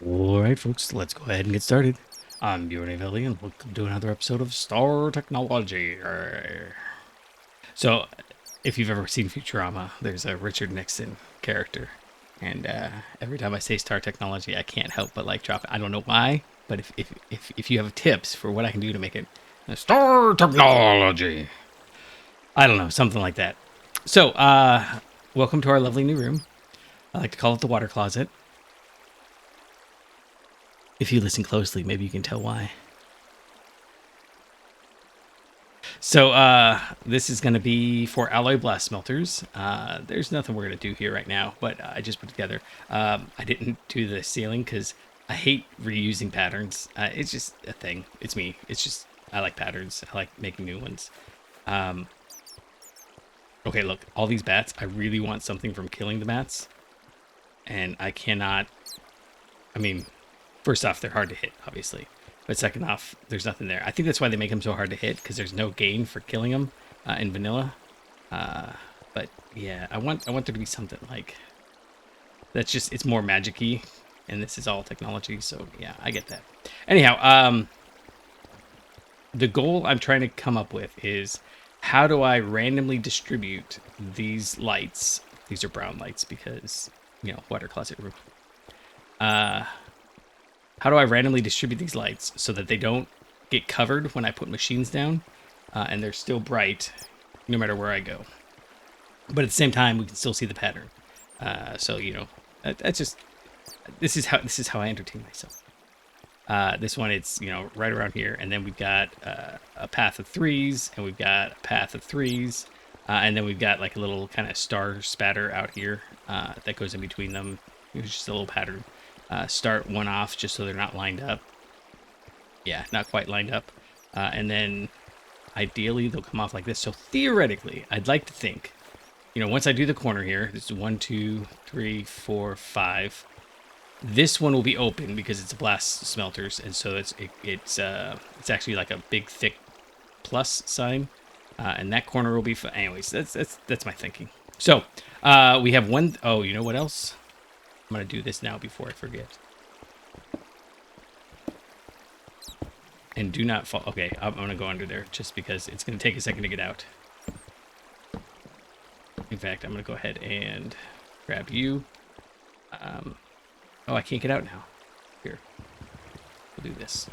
Alright folks, let's go ahead and get started. I'm Ellie, and welcome to another episode of Star Technology. So, if you've ever seen Futurama, there's a Richard Nixon character. And every time I say Star Technology, I can't help but like drop it. I don't know why, but if you have tips for what I can do to make it Star Technology, I don't know, something like that. So, welcome to our lovely new room. I like to call it the water closet. If you listen closely, maybe you can tell why. So this is going to be for alloy blast smelters. There's nothing we're going to do here right now, but I just put it together. I didn't do the ceiling because I hate reusing patterns. It's just a thing. It's me. It's just, I like patterns. I like making new ones. Okay, look, all these bats, I really want something from killing the bats. And I cannot, I mean, first off, they're hard to hit, obviously. But second off, there's nothing there. I think that's why they make them so hard to hit, because there's no gain for killing them in vanilla. But yeah, I want there to be something like that's just, it's more magic-y, and this is all technology. So yeah, I get that. Anyhow, the goal I'm trying to come up with is how do I randomly distribute these lights? These are brown lights because, you know, water closet room. How do I randomly distribute these lights so that they don't get covered when I put machines down, and they're still bright no matter where I go? But at the same time, we can still see the pattern. So you know, that's just this is how I entertain myself. This one, it's, you know, right around here, and then we've got a path of threes, and we've got a path of threes, and then we've got like a little kind of star spatter out here that goes in between them. It's just a little pattern. Start one off just so they're not lined up. Yeah, not quite lined up. And then ideally they'll come off like this. So theoretically, I'd like to think, you know, once I do the corner here, this is 1, 2, 3, 4, 5. This one will be open because it's a blast smelters, and so it's actually like a big thick plus sign, and that corner will be. Anyways, that's my thinking. So we have one. Oh, you know what else? I'm going to do this now before I forget. And do not fall. Okay, I'm going to go under there just because it's going to take a second to get out. In fact, I'm going to go ahead and grab you. Oh, I can't get out now. Here. We'll do this.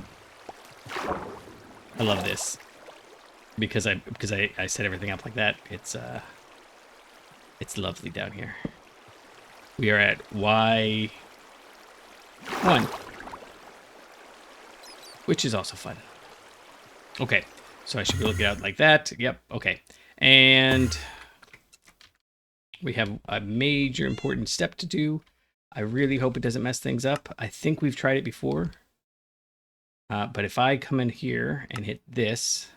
I love this. Because I set everything up like that. It's lovely down here. We are at Y1, which is also fun. Okay, so I should be looking out like that. Yep, okay. And we have a major important step to do. I really hope it doesn't mess things up. I think we've tried it before. But if I come in here and hit this,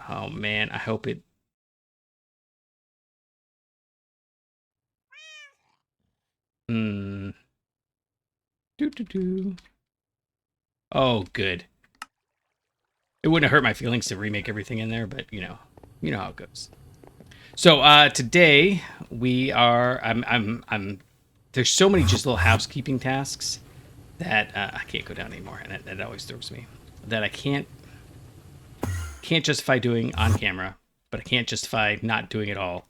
oh man, I hope it. Oh, good. It wouldn't hurt my feelings to remake everything in there, but you know how it goes. So today we are. I'm. There's so many just little housekeeping tasks that I can't go down anymore, and that always throws me. That I can't justify doing on camera, but I can't justify not doing it all.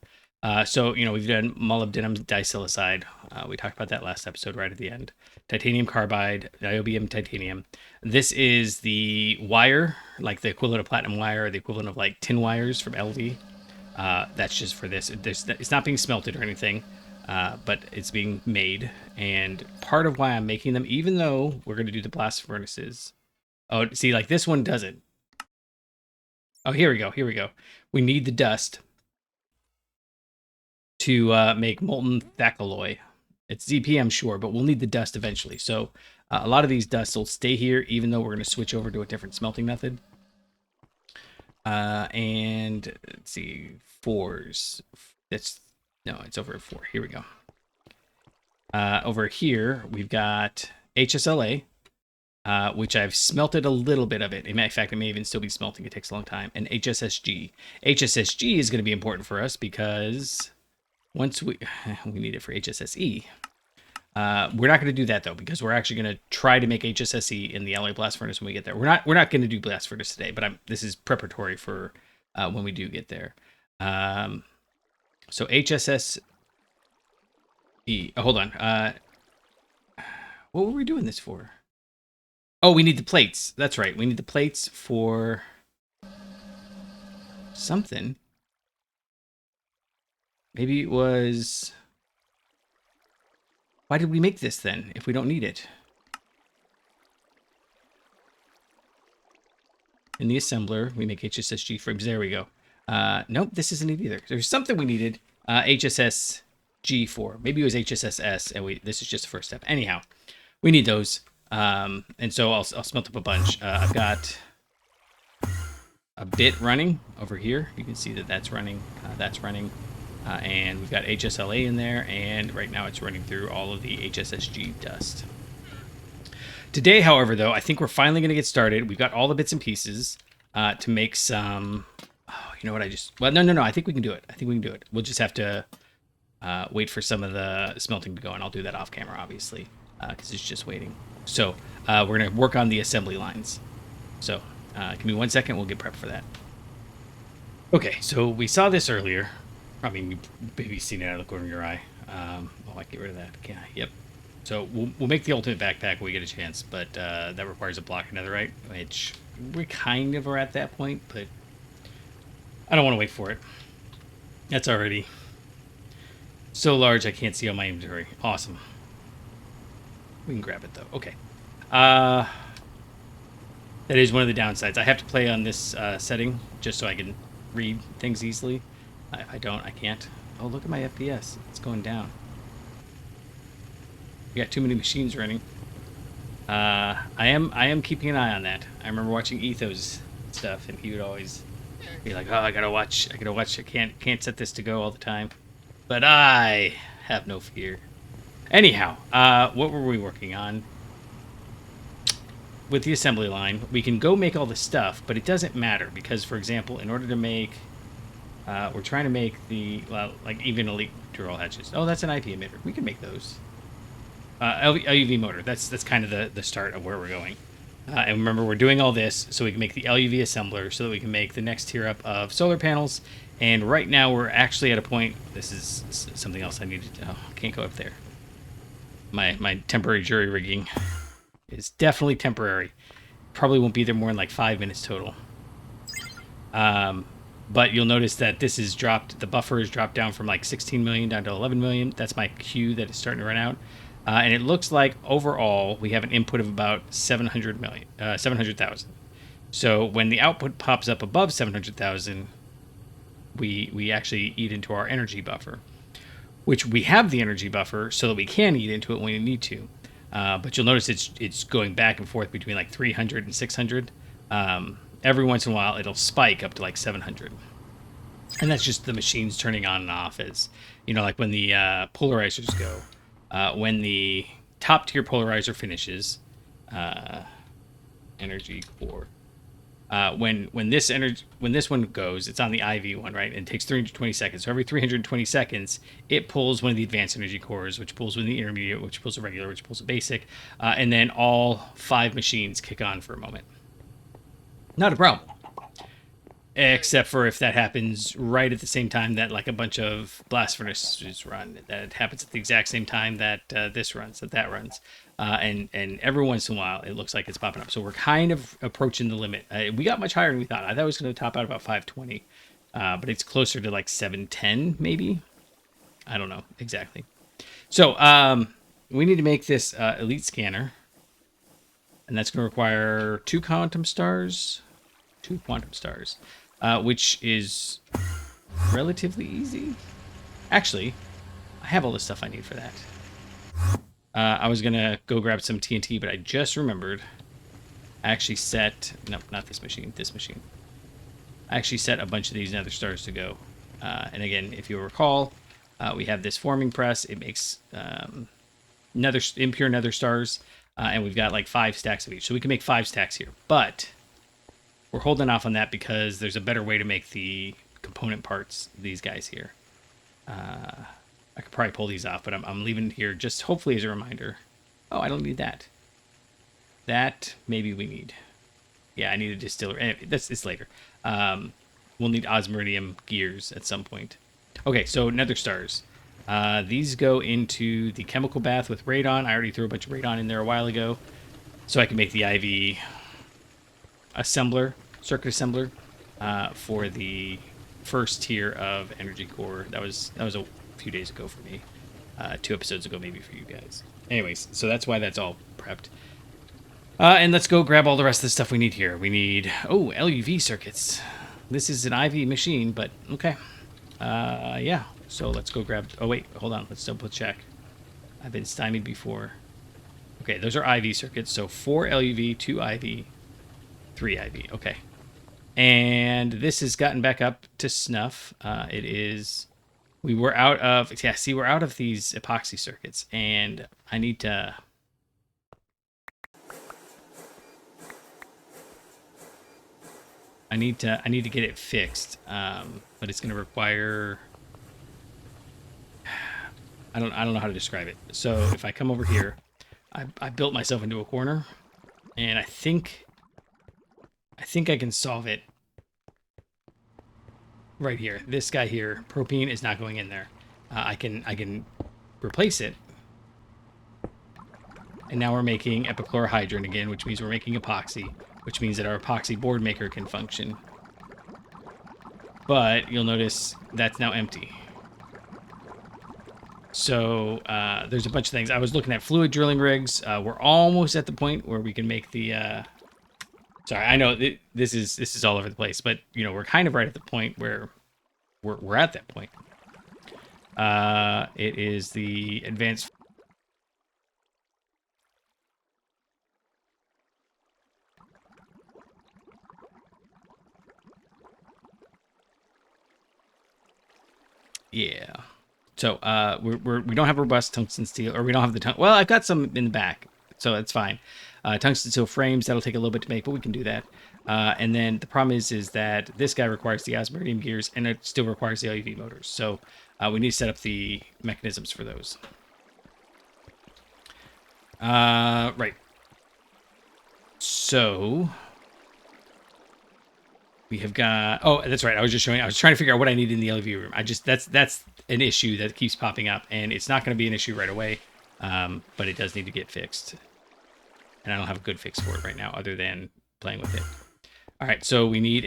So, you know, we've done molybdenum disilicide. We talked about that last episode right at the end. Titanium carbide, niobium titanium. This is the wire, like the equivalent of platinum wire, or the equivalent of like tin wires from LD. That's just for this. It's not being smelted or anything, but it's being made. And part of why I'm making them, even though we're going to do the blast furnaces. Oh, see, like this one doesn't. Oh, here we go. Here we go. We need the dust to make molten thacalloy. It's ZPM, sure, but we'll need the dust eventually. So a lot of these dusts will stay here, even though we're going to switch over to a different smelting method. And let's see, fours. It's over at 4. Here we go. Over here, we've got HSLA, which I've smelted a little bit of it. In fact, it may even still be smelting. It takes a long time. And HSSG. HSSG is going to be important for us because once we need it for HSSE. We're not going to do that though, because we're actually going to try to make HSSE in the alloy blast furnace when we get there. We're not going to do blast furnace today, but this is preparatory for when we do get there. So HSSE. Oh, hold on. What were we doing this for? Oh, we need the plates. That's right. We need the plates for something. Maybe it was... Why did we make this then, if we don't need it? In the assembler, we make HSSG frames. There we go. Nope, this isn't it either. There's something we needed HSSG for. Maybe it was HSSS, and this is just the first step. Anyhow, we need those. And so I'll smelt up a bunch. I've got a bit running over here. You can see that that's running. And we've got HSLA in there, and right now it's running through all of the HSSG dust. Today, however, though, I think we're finally going to get started. We've got all the bits and pieces to make some... Oh, you know what I just... Well, no. I think we can do it. We'll just have to wait for some of the smelting to go, and I'll do that off camera, obviously, because it's just waiting. So we're going to work on the assembly lines. So give me 1 second. We'll get prepped for that. Okay, so we saw this earlier. I mean, you've maybe seen it out of the corner of your eye. Oh, I get rid of that. Can I? Yep. So we'll make the ultimate backpack when we get a chance, but that requires a block of netherite, which we kind of are at that point, but I don't want to wait for it. That's already so large I can't see all my inventory. Awesome. We can grab it, though. Okay. That is one of the downsides. I have to play on this setting just so I can read things easily. I can't. Oh, look at my FPS. It's going down. We got too many machines running. I am keeping an eye on that. I remember watching Ethos stuff, and he would always be like, "Oh, I gotta watch. I can't set this to go all the time." But I have no fear. Anyhow, what were we working on? With the assembly line, we can go make all the stuff, but it doesn't matter because, for example, in order to make... we're trying to make the, like, even elite drill hatches. Oh, that's an IP emitter. We can make those. LUV motor. That's kind of the start of where we're going. And remember, we're doing all this so we can make the LUV assembler so that we can make the next tier up of solar panels. And right now, we're actually at a point... This is something else I need to... Oh, can't go up there. My temporary jury rigging is definitely temporary. Probably won't be there more than like 5 minutes total. But you'll notice that this is dropped. The buffer is dropped down from like 16 million down to 11 million. That's my queue that is starting to run out. And it looks like overall we have an input of about 700,000. So when the output pops up above 700,000, we actually eat into our energy buffer, which we have the energy buffer so that we can eat into it when we need to. But you'll notice it's going back and forth between like 300 and 600. Every once in a while, it'll spike up to like 700. And that's just the machines turning on and off as, you know, like when the polarizers go. When the top tier polarizer finishes, energy core. When this one goes, it's on the IV one, right? And it takes 320 seconds. So every 320 seconds, it pulls one of the advanced energy cores, which pulls one of the intermediate, which pulls a regular, which pulls a basic, and then all 5 machines kick on for a moment. Not a problem. Except for if that happens right at the same time that like a bunch of blast furnaces run. That happens at the exact same time that this runs, that runs. And every once in a while, it looks like it's popping up. So we're kind of approaching the limit. We got much higher than we thought. I thought it was going to top out about 520. But it's closer to like 710, maybe. I don't know exactly. So we need to make this elite scanner. And that's going to require 2 quantum stars. Which is relatively easy. Actually, I have all the stuff I need for that. I was going to go grab some TNT, but I just remembered. I actually set... No, not this machine. This machine. I actually set a bunch of these nether stars to go. And again, if you'll recall, we have this forming press. It makes impure nether stars. And we've got like 5 stacks of each. So we can make 5 stacks here. But we're holding off on that because there's a better way to make the component parts, these guys here. I could probably pull these off, but I'm leaving it here just hopefully as a reminder. Oh, I don't need that. That maybe we need. Yeah, I need a distiller. Anyway, it's later. We'll need osmiridium gears at some point. Okay, so nether stars. These go into the chemical bath with radon. I already threw a bunch of radon in there a while ago, so I can make the IV assembler, circuit assembler, for the first tier of energy core. That was a few days ago for me, 2 episodes ago maybe for you guys. Anyways, so that's why that's all prepped. And let's go grab all the rest of the stuff we need here. We need, LUV circuits. This is an IV machine, but okay. Yeah, so let's go grab, oh wait, hold on, let's double check. I've been stymied before. Okay, those are IV circuits, so 4 LUV, 2 IV, 3 IV, okay. And this has gotten back up to snuff. We were out of, we're out of these epoxy circuits, and I need to... I need to get it fixed, but it's going to require... I don't know how to describe it. So if I come over here, I built myself into a corner, and I think I can solve it right here. This guy here, propene is not going in there. I can replace it, and now we're making epichlorohydrin again, which means we're making epoxy, which means that our epoxy board maker can function. But you'll notice that's now empty. So there's a bunch of things. I was looking at fluid drilling rigs. We're almost at the point where we can make the... Sorry, I know this is all over the place, but you know we're kind of right at the point where we're at that point. It is the advanced... Yeah. So we don't have robust tungsten steel, or we don't have the well, I've got some in the back, so that's fine. Tungsten steel frames, that'll take a little bit to make, but we can do that. And then the problem is that this guy requires the osmiridium gears, and it still requires the LUV motors. So we need to set up the mechanisms for those. Right. So we have got... Oh, that's right. I was trying to figure out what I need in the LUV room. That's an issue that keeps popping up, and it's not going to be an issue right away, but it does need to get fixed. And I don't have a good fix for it right now, other than playing with it. All right, so we need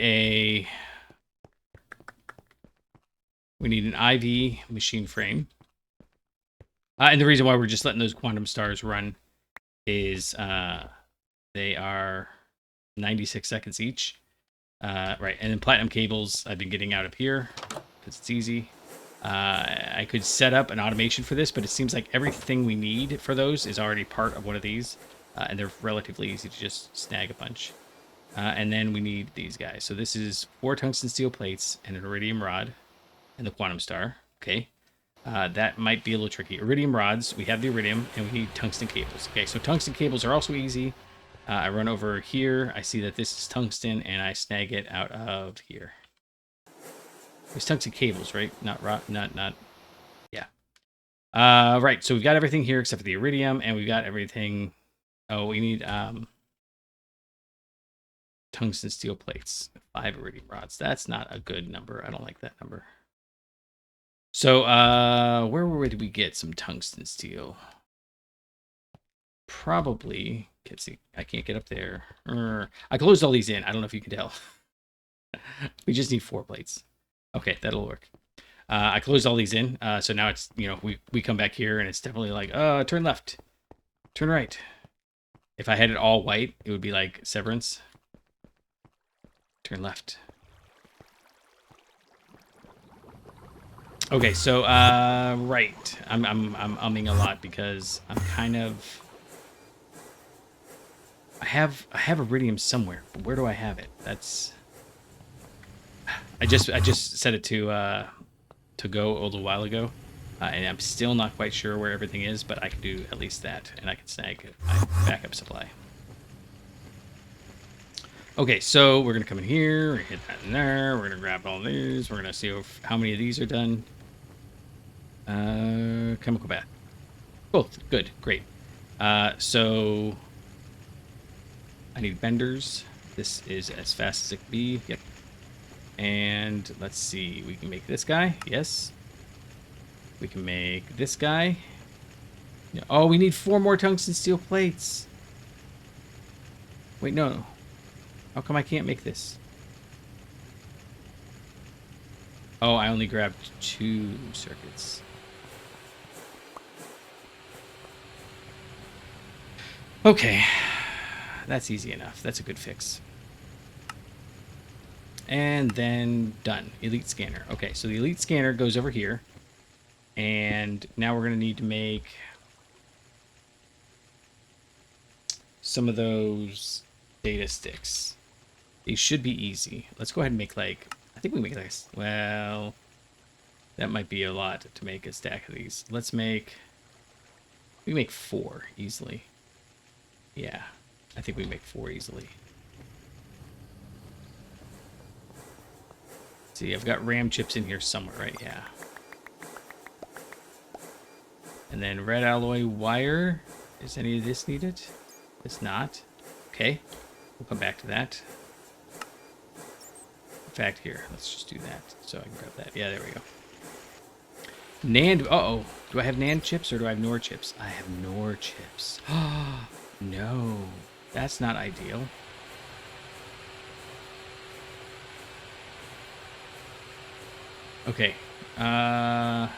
an IV machine frame. And the reason why we're just letting those quantum stars run is they are 96 seconds each. Right, and then platinum cables I've been getting out of here because it's easy. I could set up an automation for this, but it seems like everything we need for those is already part of one of these, and they're relatively easy to just snag a bunch. And then we need these guys. So this is 4 tungsten steel plates and an iridium rod and the quantum star. Okay, that might be a little tricky. Iridium rods, we have the iridium, and we need tungsten cables. Okay, so tungsten cables are also easy. I run over here, I see that this is tungsten, and I snag it out of here. It's tungsten cables, right? Not, yeah. Right, so we've got everything here except for the iridium, and we've got everything... Oh, we need tungsten steel plates. 5 iridium rods. That's not a good number. I don't like that number. So, where did we get some tungsten steel? Probably... Can't see. I can't get up there. I closed all these in. I don't know if you can tell. We just need 4 plates. Okay, that'll work. I closed all these in. So now it's, you know, we come back here and it's definitely like, turn left, turn right. If I had it all white, it would be like Severance. Turn left. Okay, so right. I'm umming a lot because I'm kind of... I have iridium somewhere, but where do I have it? That's... I just set it to go a little while ago, and I'm still not quite sure where everything is, but I can do at least that, and I can snag my backup supply. Okay, so we're gonna come in here, we're gonna hit that in there, we're gonna grab all these, we're gonna see how many of these are done. Chemical bath. Both. Good. Great. So I need benders. This is as fast as it can be. Yep. And let's see. We can make this guy. Yes. We can make this guy. Oh, we need 4 more tungsten steel plates. Wait, no. How come I can't make this? Oh, I only grabbed 2 circuits. Okay. That's easy enough. That's a good fix. And then done. Elite scanner. Okay, so the elite scanner goes over here. And now we're going to need to make some of those data sticks. These should be easy. Let's go ahead and make like, I think we make like, well, that might be a lot to make a stack of these. Let's make, we make 4 easily. Yeah, I think we make 4 easily. See, I've got RAM chips in here somewhere, right? Yeah. And then red alloy wire. Is any of this needed? It's not. Okay, we'll come back to that. In fact, here, let's just do that so I can grab that. Yeah, there we go. NAND. Uh-oh. Do I have NAND chips or do I have NOR chips? I have NOR chips. No, that's not ideal. Okay. Uh-oh.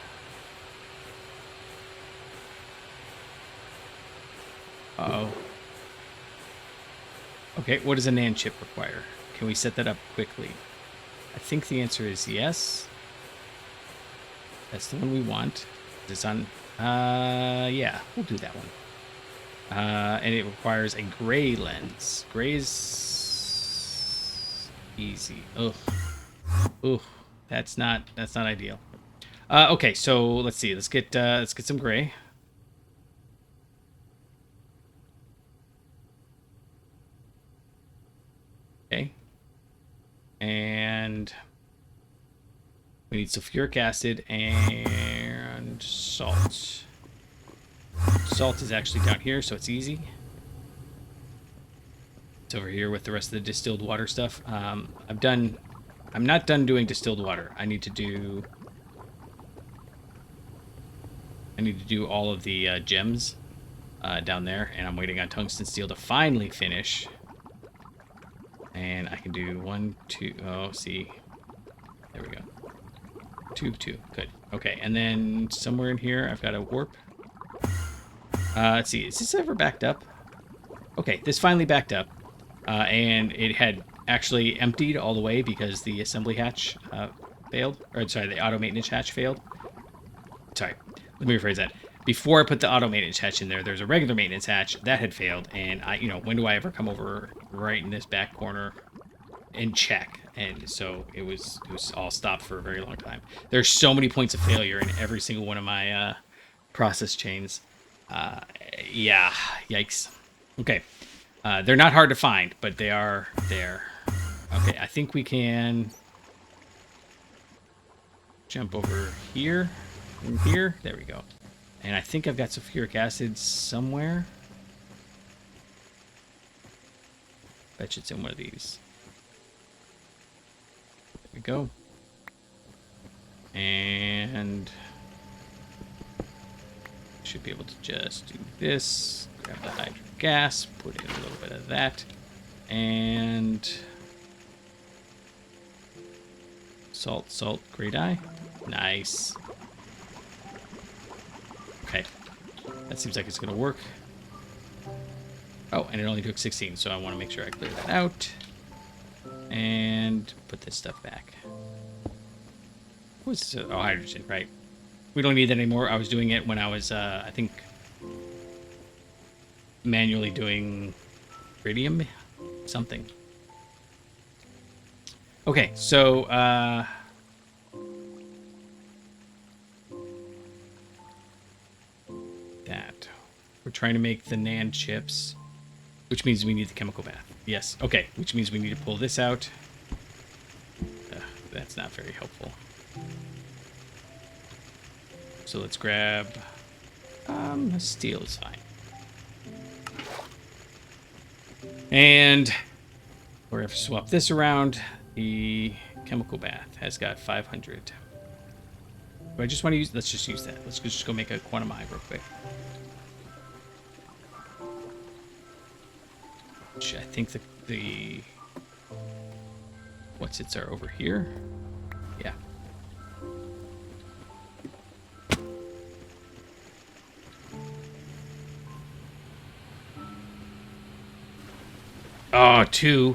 Okay, what does a NAND chip require? Can we set that up quickly? I think the answer is yes. That's the one we want. It's on... yeah, we'll do that one. And it requires a gray lens. Gray's easy. Ugh. Ugh. That's not ideal. Okay, so let's see. Let's get some gray. Okay. And we need sulfuric acid and salt. Salt is actually down here, so it's easy. It's over here with the rest of the distilled water stuff. I'm not done doing distilled water. I need to do all of the gems down there, and I'm waiting on tungsten steel to finally finish. And I can do 1, 2. Oh, see, there we go. 2, 2. Good. Okay, and then somewhere in here, I've got a warp. Let's see. Is this ever backed up? Okay, this finally backed up, and it had actually emptied all the way because the assembly hatch failed. Or sorry, the auto maintenance hatch failed. Sorry, let me rephrase that. Before I put the auto maintenance hatch in there, there's a regular maintenance hatch that had failed, and when do I ever come over right in this back corner and check? And so it was all stopped for a very long time. There's so many points of failure in every single one of my process chains. Yeah, yikes. Okay, they're not hard to find, but they are there. Okay, I think we can jump over here, from here. There we go. And I think I've got sulfuric acid somewhere. Bet you it's in one of these. There we go. And should be able to just do this. Grab the hydrogen gas, put in a little bit of that, and salt, gray dye. Nice. Okay, that seems like it's gonna work. Oh, and it only took 16, so I want to make sure I clear that out and put this stuff back. What's this? Oh, hydrogen, right? We don't need that anymore. I was doing it when I was, I think, manually doing radium something. Okay, so that we're trying to make the NAND chips, which means we need the chemical bath. Yes. Okay, which means we need to pull this out. That's not very helpful. So let's grab steel is fine. And we're going to swap this around. The chemical bath has got 500. Do I just want to use... Let's just use that. Let's just go make a quantum eye real quick. Which I think the what's its are over here. Yeah. Oh, 2.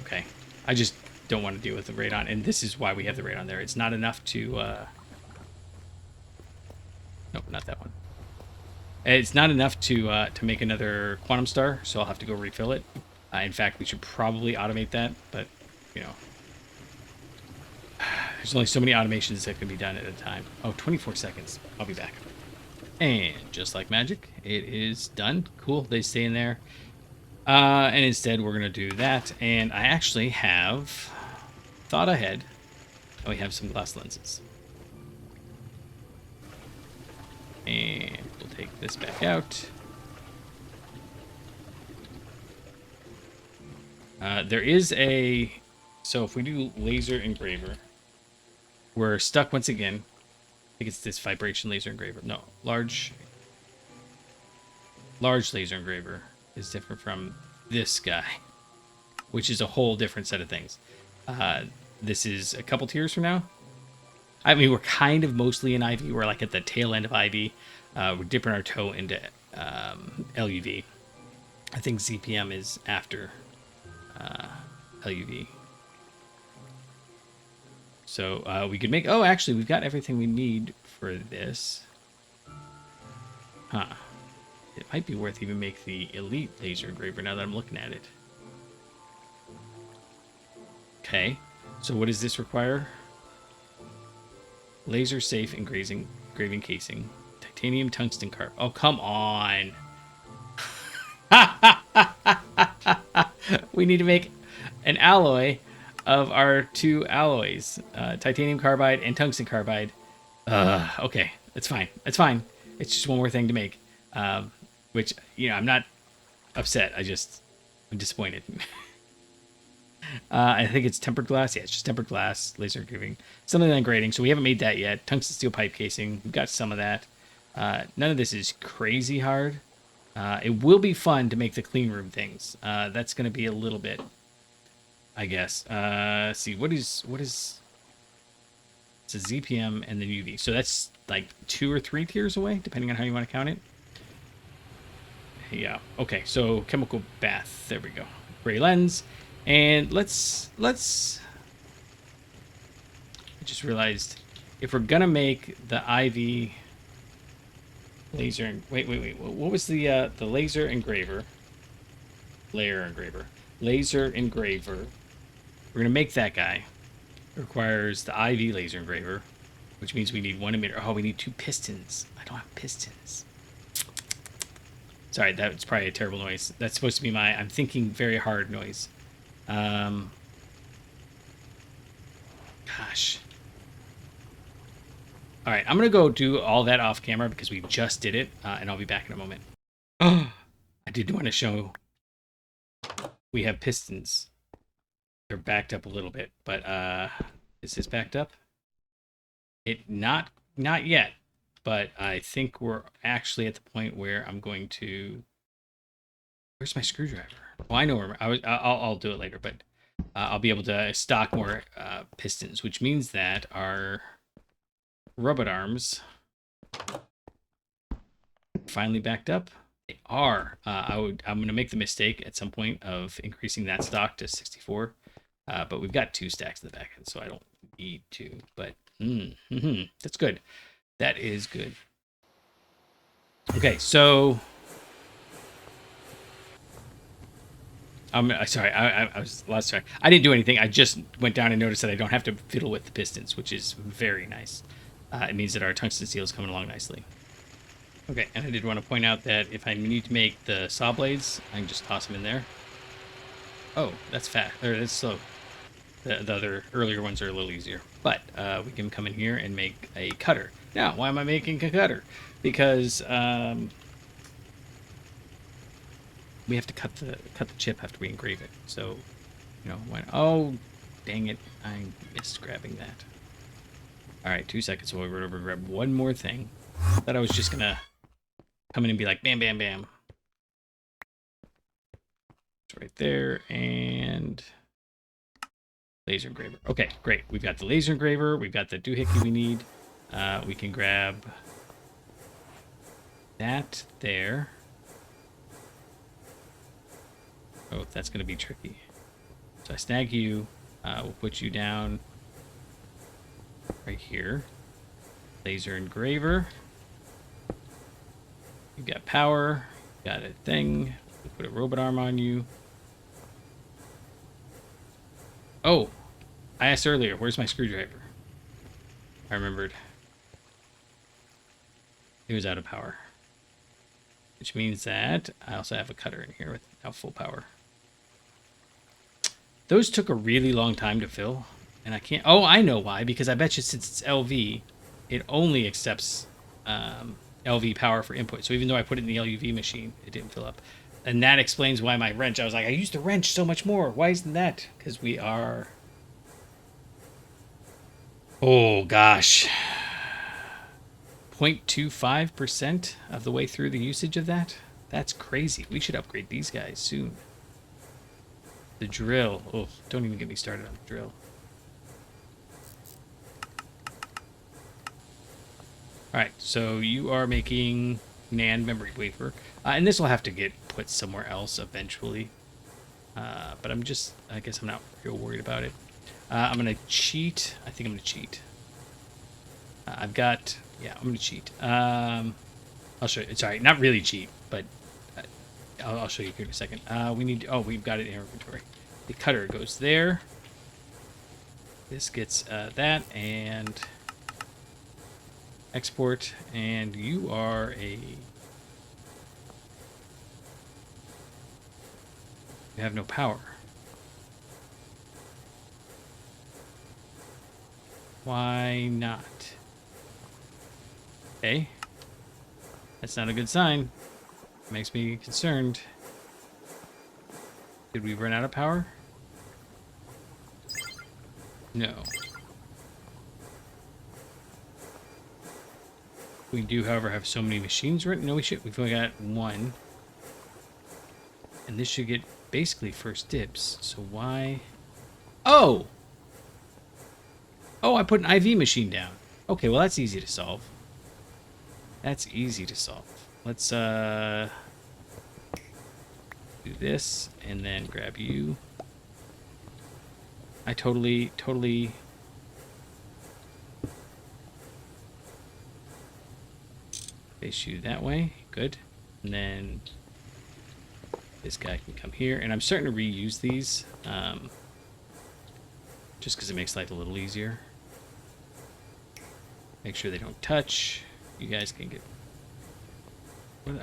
Okay. I just don't want to deal with the radon, and this is why we have the radon there. It's not enough to nope, not that one. It's not enough to make another quantum star, so I'll have to go refill it. In fact, we should probably automate that, but you know, there's only so many automations that can be done at a time. Oh, 24 seconds. I'll be back. And just like magic, it is done. Cool. They stay in there. And instead, we're going to do that. And I actually have thought ahead. And we have some glass lenses. And we'll take this back out. There is a... So if we do laser engraver, we're stuck once again. I think it's this vibration laser engraver. No, large laser engraver is different from this guy, which is a whole different set of things. This is a couple tiers from now. I mean, we're kind of mostly in IV. We're like at the tail end of IV. We're dipping our toe into LUV. I think ZPM is after LUV. So we could make... Oh, actually, we've got everything we need for this. Huh. It might be worth even make the elite laser engraver now that I'm looking at it. Okay. So what does this require? Laser safe engraving casing. Titanium tungsten carb. Oh, come on. We need to make an alloy of our 2 alloys. Titanium carbide and tungsten carbide. Okay. It's fine. It's fine. It's just one more thing to make. Which, you know, I'm not upset. I'm disappointed. I think it's tempered glass. Yeah, it's just tempered glass, laser engraving, something like grading. So we haven't made that yet. Tungsten steel pipe casing. We've got some of that. None of this is crazy hard. It will be fun to make the clean room things. That's going to be a little bit, I guess. Let's see, what is? It's a ZPM and then UV. So that's like 2 or 3 tiers away, depending on how you want to count it. Yeah. Okay. So chemical bath. There we go. Gray lens. And let's. I just realized if we're gonna make the IV laser. Wait. What was the laser engraver? Laser engraver. We're gonna make that guy. It requires the IV laser engraver, which means we need 1 emitter. Oh, we need 2 pistons. I don't have pistons. Sorry, that's probably a terrible noise. That's supposed to be my I'm thinking very hard noise. Gosh. All right, I'm going to go do all that off camera because we just did it, and I'll be back in a moment. Oh, I did want to show we have pistons. They're backed up a little bit, but is this backed up? Not yet. But I think we're actually at the point where I'm going to... Where's my screwdriver? Well, I know where... I'll do it later, but I'll be able to stock more pistons, which means that our robot arms finally backed up. They are. I'm going to make the mistake at some point of increasing that stock to 64, but we've got 2 stacks in the back end, so I don't need to. But that's good. That is good. Okay, so I'm sorry. I was lost track. I didn't do anything. I just went down and noticed that I don't have to fiddle with the pistons, which is very nice. It means that our tungsten steel is coming along nicely. Okay, and I did want to point out that if I need to make the saw blades, I can just toss them in there. Oh, that's fast. Or that's slow. The other earlier ones are a little easier, but we can come in here and make a cutter. Now, why am I making a cutter? Because we have to cut the chip after we engrave it. So, you know, oh, dang it, I missed grabbing that. All right, 2 seconds. We'll run over and grab one more thing. Thought I was just gonna come in and be like, bam, bam, bam. It's right there, and laser engraver. Okay, great. We've got the laser engraver. We've got the doohickey we need. We can grab that there. Oh, that's going to be tricky. So I snag you. We'll put you down right here. Laser engraver. You've got power. Got a thing. We'll put a robot arm on you. Oh, I asked earlier, where's my screwdriver? I remembered. It was out of power. Which means that I also have a cutter in here without full power. Those took a really long time to fill. And I can't... Oh, I know why. Because I bet you since it's LV, it only accepts LV power for input. So even though I put it in the LUV machine, it didn't fill up. And that explains why my wrench... I was like, I used to wrench so much more. Why isn't that? Because we are... Oh, gosh. 0.25% of the way through the usage of that? That's crazy. We should upgrade these guys soon. The drill. Oh, don't even get me started on the drill. Alright, so you are making NAND memory wafer. And this will have to get put somewhere else eventually. But I guess I'm not real worried about it. I'm going to cheat. I think I'm going to cheat. I'm going to cheat. I'll show you. Sorry, not really cheat, but I'll show you here in a second. We've got it in our inventory. The cutter goes there. This gets that, and export, and you are a... You have no power. Why not? Okay. That's not a good sign. Makes me concerned. Did we run out of power? No. We do, however, have so many machines right? No, we've only got one. And this should get basically first dibs. So why? Oh! Oh, I put an IV machine down. Okay, well that's easy to solve. That's easy to solve. Let's do this and then grab you. I totally face you that way. Good. And then this guy can come here. And I'm starting to reuse these just because it makes life a little easier. Make sure they don't touch. You guys can get...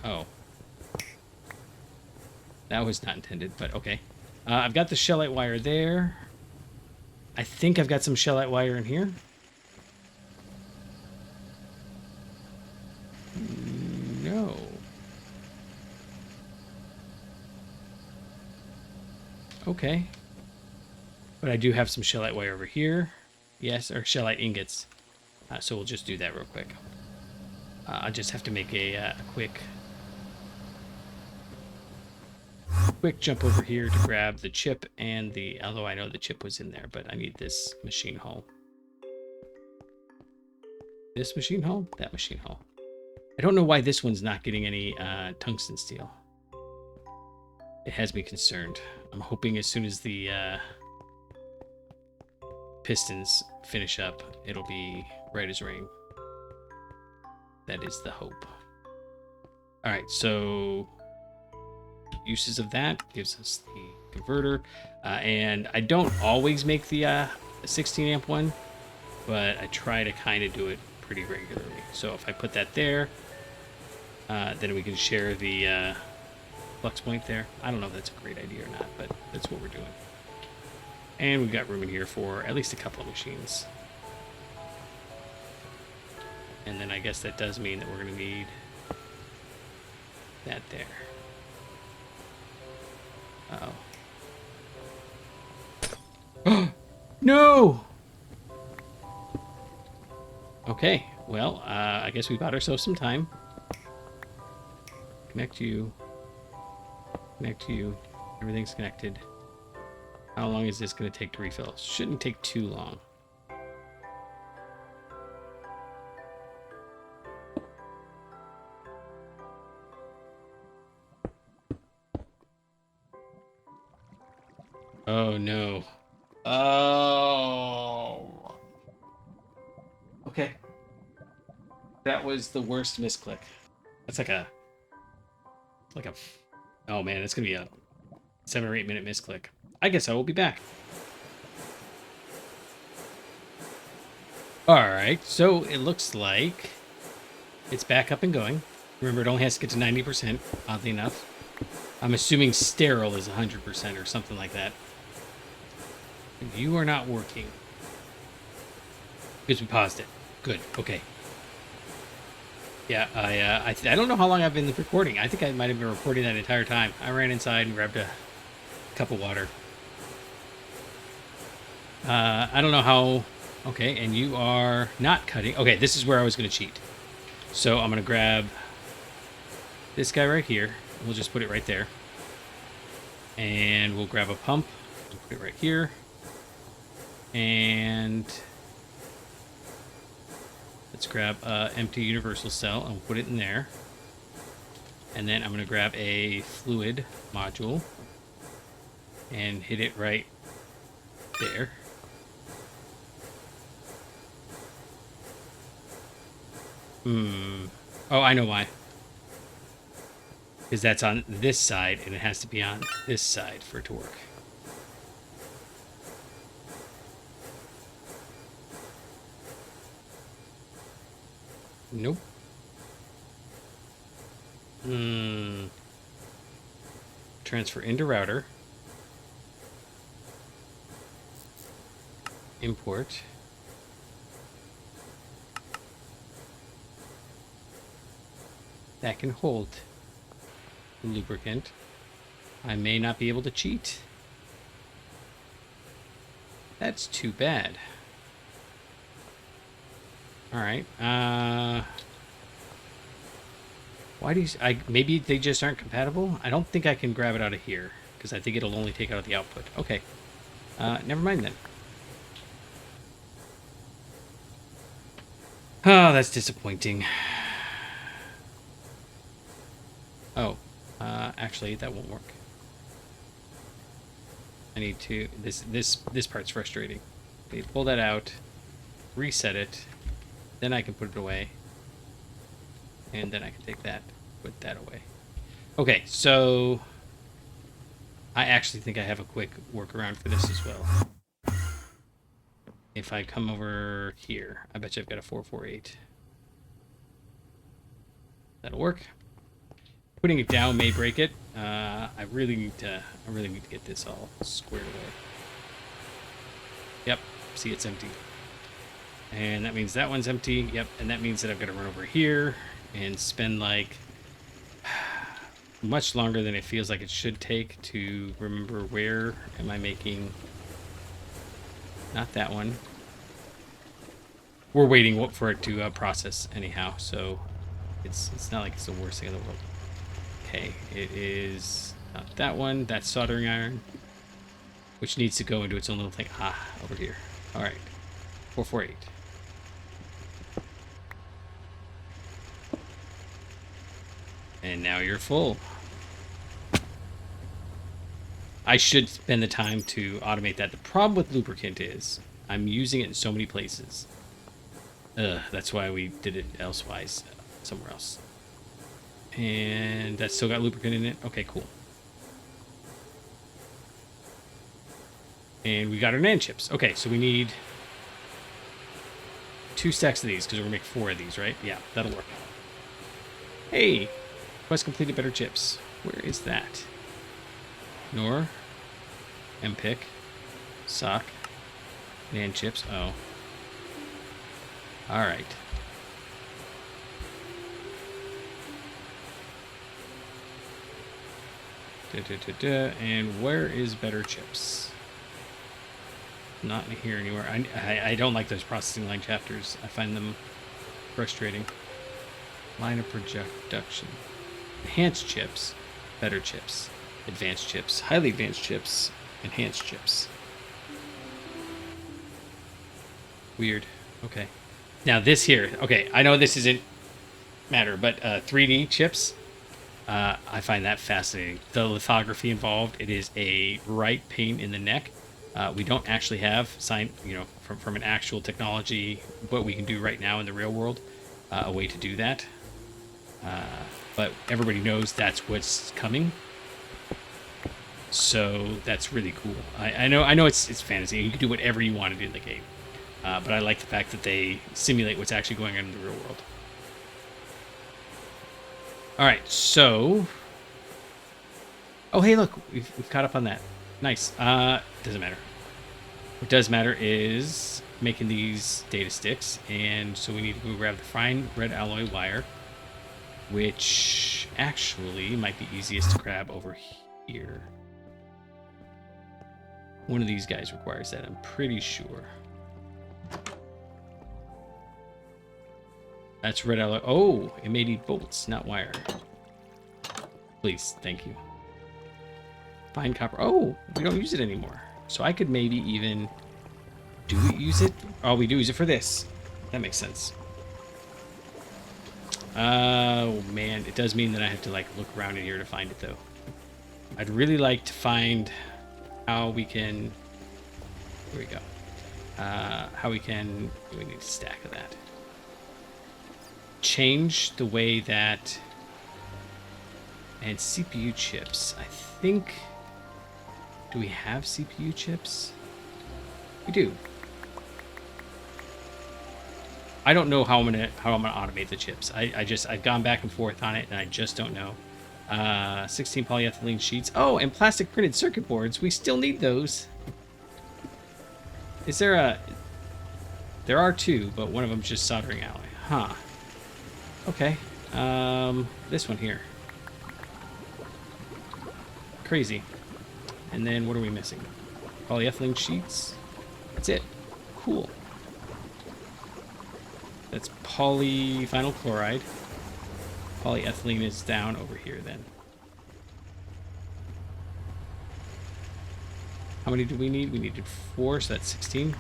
Oh. That was not intended, but okay. I've got the shellite wire there. I think I've got some shellite wire in here. No. Okay. But I do have some shellite wire over here. Yes, or shellite ingots. So we'll just do that real quick. I'll just have to make a quick jump over here to grab the chip and the... Although I know the chip was in there, but I need this machine hull. This machine hull? That machine hull. I don't know why this one's not getting any tungsten steel. It has me concerned. I'm hoping as soon as the pistons finish up, it'll be right as rain. That is the hope. All right, so uses of that gives us the converter. And I don't always make the 16 amp one, but I try to kind of do it pretty regularly. So if I put that there, then we can share the flux point there. I don't know if that's a great idea or not, but that's what we're doing. And we've got room in here for at least a couple of machines. And then I guess that does mean that we're going to need that there. Uh-oh. No! Okay, well, I guess we bought ourselves some time. Connect you. Connect you. Everything's connected. How long is this going to take to refill? Shouldn't take too long. Oh, no. Oh. Okay. That was the worst misclick. That's like a... Oh, man, it's going to be a 7 or 8 minute misclick. I guess I will be back. Alright, so it looks like it's back up and going. Remember, it only has to get to 90%, oddly enough. I'm assuming sterile is 100% or something like that. You are not working. Because we paused it. Good, okay. Yeah, I don't know how long I've been recording. I think I might have been recording that entire time. I ran inside and grabbed a cup of water. I don't know how... Okay, and you are not cutting. Okay, this is where I was going to cheat. So I'm going to grab this guy right here. We'll just put it right there. And we'll grab a pump. We'll put it right here. And let's grab an empty universal cell and we'll put it in there. And then I'm going to grab a fluid module and hit it right there. Oh, I know why. Because that's on this side, and it has to be on this side for it to work. Nope. Transfer into router. Import. That can hold lubricant. I may not be able to cheat. That's too bad. Alright, why do you... maybe they just aren't compatible? I don't think I can grab it out of here, because I think it'll only take out the output. Okay. Never mind then. Oh, that's disappointing. Oh, actually, that won't work. I need to... This part's frustrating. Okay, pull that out, reset it, then I can put it away, and then I can take that, put that away. Okay, so I actually think I have a quick workaround for this as well. If I come over here, I bet you I've got a 448. That'll work. Putting it down may break it. I really need to get this all squared away. Yep. See, it's empty. And that means that one's empty. Yep. And that means that I've got to run over here and spend like much longer than it feels like it should take to remember where am I making. Not that one. We're waiting for it to process anyhow, so it's not like it's the worst thing in the world. Okay, it is not that one. That's soldering iron, which needs to go into its own little thing. Ah, over here. All right, 448. And now you're full. I should spend the time to automate that. The problem with lubricant is I'm using it in so many places. That's why we did it elsewise, somewhere else. And that's still got lubricant in it. Okay, cool. And we got our NAND chips. Okay, so we need 2 stacks of these because we're going to make 4 of these, right? Yeah, that'll work. Hey, quest completed, better chips. Where is that? NOR, MPIC, SOC, NAND chips. Oh. Alright. And where is better chips? Not in here anywhere. I don't like those processing line chapters. I find them frustrating. Line of production. Enhanced chips. Better chips. Advanced chips. Highly advanced chips. Enhanced chips. Weird. Okay. Now this here. Okay, I know this isn't matter, but 3D chips. I find that fascinating. The lithography involved. It is a right pain in the neck. We don't actually have from an actual technology what we can do right now in the real world, a way to do that. But everybody knows that's what's coming. So that's really cool. I know it's fantasy. You can do whatever you want to do in the game. But I like the fact that they simulate what's actually going on in the real world. All right, so... Oh, hey, look. We've caught up on that. Nice. Doesn't matter. What does matter is making these data sticks. And so we need to go grab the fine red alloy wire, which actually might be easiest to grab over here. One of these guys requires that, I'm pretty sure. That's red alloy. Oh, it may need bolts, not wire. Please, thank you. Fine copper. Oh, we don't use it anymore. So I could maybe even... Do we use it? Oh, we do use it for this. That makes sense. Oh, man. It does mean that I have to, like, look around in here to find it, though. I'd really like to find how we can... Here we go. How we can... We need a stack of that. Change the way that... And CPU chips. I think... Do we have CPU chips? We do. I don't know how I'm gonna automate the chips. I've gone back and forth on it, and I just don't know. 16 polyethylene sheets. Oh, and plastic printed circuit boards. We still need those. Is there a... There are two, but one of them's just soldering alloy. Huh. Okay. This one here. Crazy. And then what are we missing? Polyethylene sheets. That's it. Cool. That's polyvinyl chloride. Polyethylene is down over here then. How many do we need? We needed 4, so that's 16.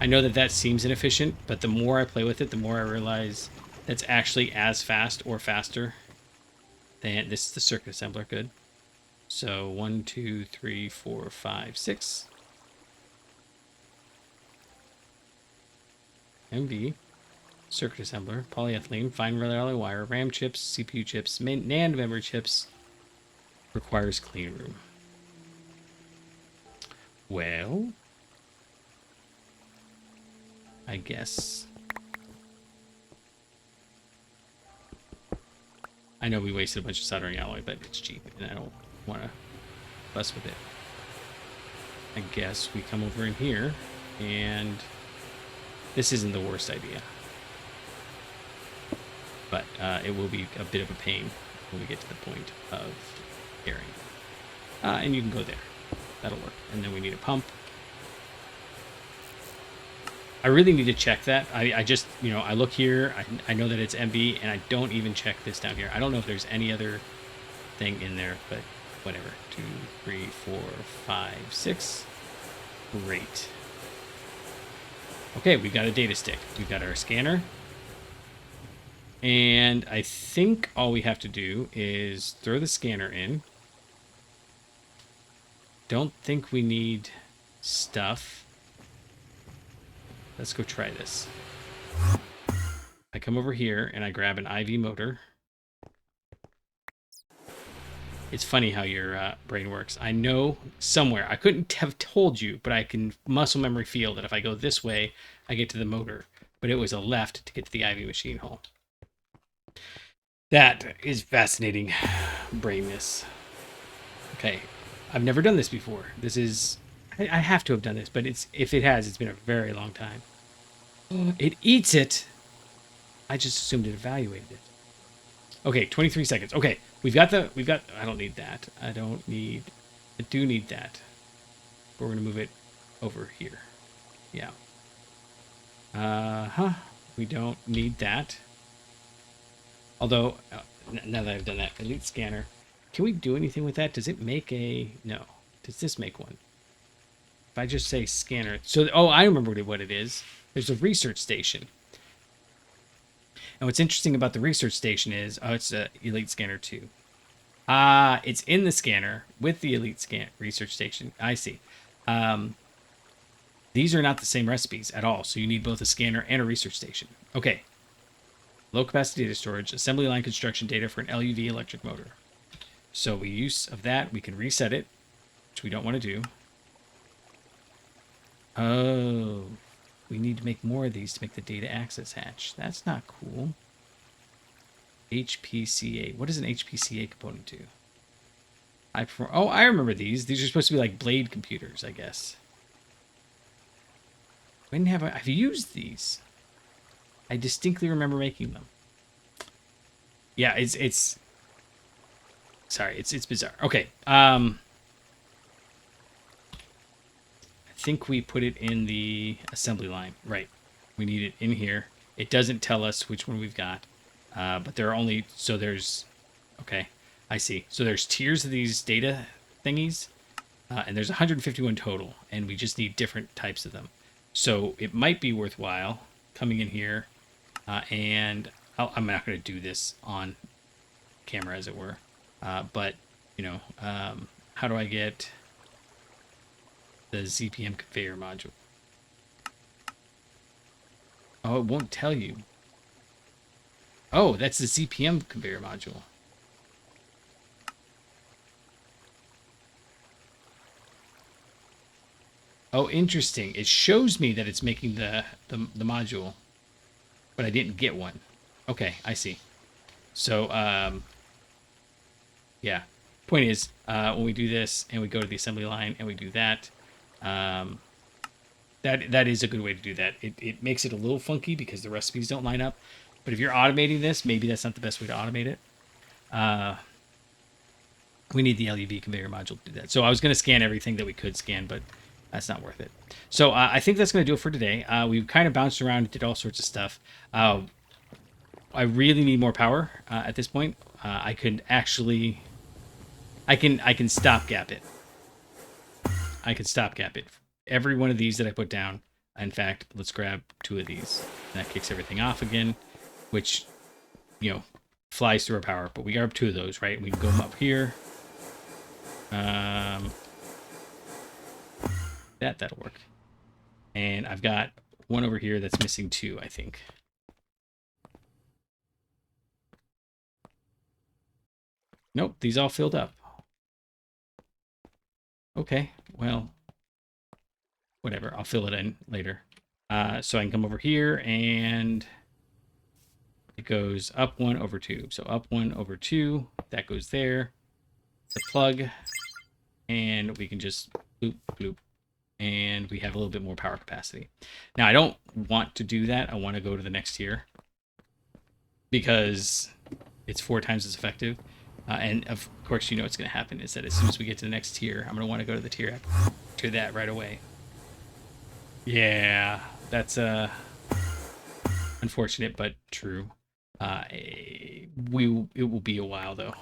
I know that that seems inefficient, but the more I play with it, the more I realize that's actually as fast or faster than this is the circuit assembler. Good. So 1, 2, 3, 4, 5, 6. MV, circuit assembler, polyethylene, fine red alloy wire, RAM chips, CPU chips, NAND memory chips. Requires clean room. Well, I guess. I know we wasted a bunch of soldering alloy, but it's cheap, and I don't want to fuss with it. I guess we come over in here, and this isn't the worst idea. But it will be a bit of a pain when we get to the point of carrying. And you can go there. That'll work. And then we need a pump. I really need to check that. I just, I look here. I know that it's MV, and I don't even check this down here. I don't know if there's any other thing in there, but whatever. 2, 3, 4, 5, 6. Great. Okay, we've got a data stick. We've got our scanner. And I think all we have to do is throw the scanner in. Don't think we need stuff. Let's go try this. I come over here and I grab an IV motor. It's funny how your brain works. I know somewhere, I couldn't have told you, but I can muscle memory feel that if I go this way, I get to the motor. But it was a left to get to the IV machine hole. That is fascinating brainness. Okay, I've never done this before. This is, I have to have done this, but if it has, it's been a very long time. It eats it. I just assumed it evaluated it. Okay, 23 seconds. Okay, we've got, I don't need that. I do need that. But we're gonna move it over here. Yeah. Huh. We don't need that. Although, now that I've done that, Elite Scanner, can we do anything with that? Does it make a, no. Does this make one? If I just say scanner, so, oh, I remember what it is. There's a research station. And what's interesting about the research station is, oh, it's a Elite Scanner 2. Ah, it's in the scanner with the Elite Scan Research Station. I see. These are not the same recipes at all, so you need both a scanner and a research station. Okay. Low capacity data storage, assembly line construction data for an LUV electric motor. So we use of that, we can reset it, which we don't want to do. Oh, we need to make more of these to make the data access hatch. That's not cool. HPCA. What is an HPCA component do? Oh, I remember these. These are supposed to be like blade computers, I guess. When have I've used these? I distinctly remember making them. Yeah, it's sorry, it's bizarre. Okay. I think we put it in the assembly line. Right. We need it in here. It doesn't tell us which one we've got. But there are only, so there's, okay, I see. So there's tiers of these data thingies, and there's 151 total, and we just need different types of them. So it might be worthwhile coming in here, and I'm not going to do this on camera, as it were, but, you know, how do I get the ZPM conveyor module? Oh, it won't tell you. Oh, that's the ZPM conveyor module. Oh, interesting. It shows me that it's making the module, but I didn't get one. Okay, I see. So, yeah. Point is, when we do this and we go to the assembly line and we do that, that is a good way to do that. It makes it a little funky because the recipes don't line up. But if you're automating this, maybe that's not the best way to automate it. We need the LUV conveyor module to do that. So I was going to scan everything that we could scan, but that's not worth it. So I think that's going to do it for today. We've kind of bounced around and did all sorts of stuff. I really need more power at this point. I can stopgap it. I can stopgap it. Every one of these that I put down. In fact, let's grab 2 of these. That kicks everything off again, which, you know, flies through our power. But we grab 2 of those, right? We can go up here. That'll work. And I've got one over here that's missing 2, I think. Nope, these all filled up. Okay, well, whatever. I'll fill it in later. So I can come over here and it goes up 1 over 2. So up 1 over 2, that goes there. The plug, and we can just bloop, bloop, and we have a little bit more power capacity. Now, I don't want to do that. I want to go to the next tier because it's 4 times as effective. And of course, you know what's going to happen is that as soon as we get to the next tier, I'm going to want to go to the tier to that right away. Yeah, that's unfortunate but true. It will be a while though,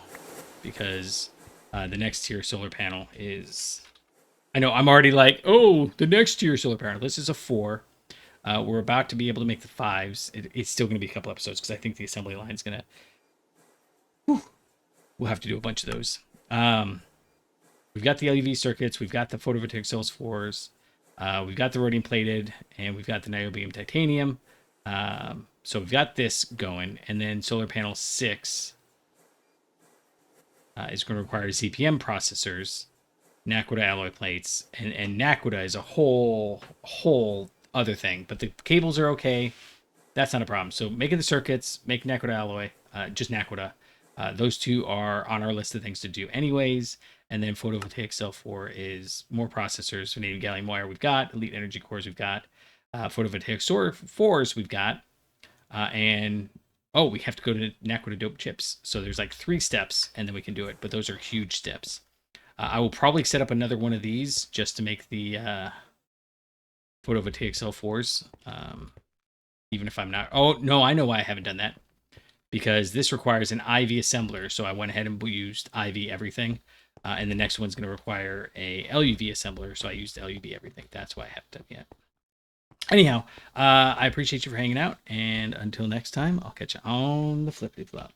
because the next tier solar panel is. I know I'm already like, oh, the next tier solar panel. This is a 4. We're about to be able to make the 5s. It's still going to be a couple episodes because I think the assembly line is going to. We'll have to do a bunch of those. We've got the LEV circuits. We've got the photovoltaic cells 4s. We've got the rhodium plated, and we've got the niobium titanium. So we've got this going, and then solar panel 6 is going to require CPM processors, Naquita alloy plates, and Naquita is a whole other thing. But the cables are okay. That's not a problem. So making the circuits, make Naquita alloy, just Naquita. Those 2 are on our list of things to do anyways. And then photovoltaic cell 4 is more processors. Vanadium gallium wire we've got. Elite energy cores we've got. Photovoltaic 4s we've got. And Oh, we have to go to Naquitadope chips. So there's like 3 steps, and then we can do it. But those are huge steps. I will probably set up another one of these just to make the photovoltaic cell 4s. Even if I'm not... Oh, no, I know why I haven't done that. Because this requires an IV assembler. So I went ahead and used IV everything. And the next one's going to require a LUV assembler. So I used LUV everything. That's why I haven't done it yet. Anyhow, I appreciate you for hanging out. And until next time, I'll catch you on the flippity flop.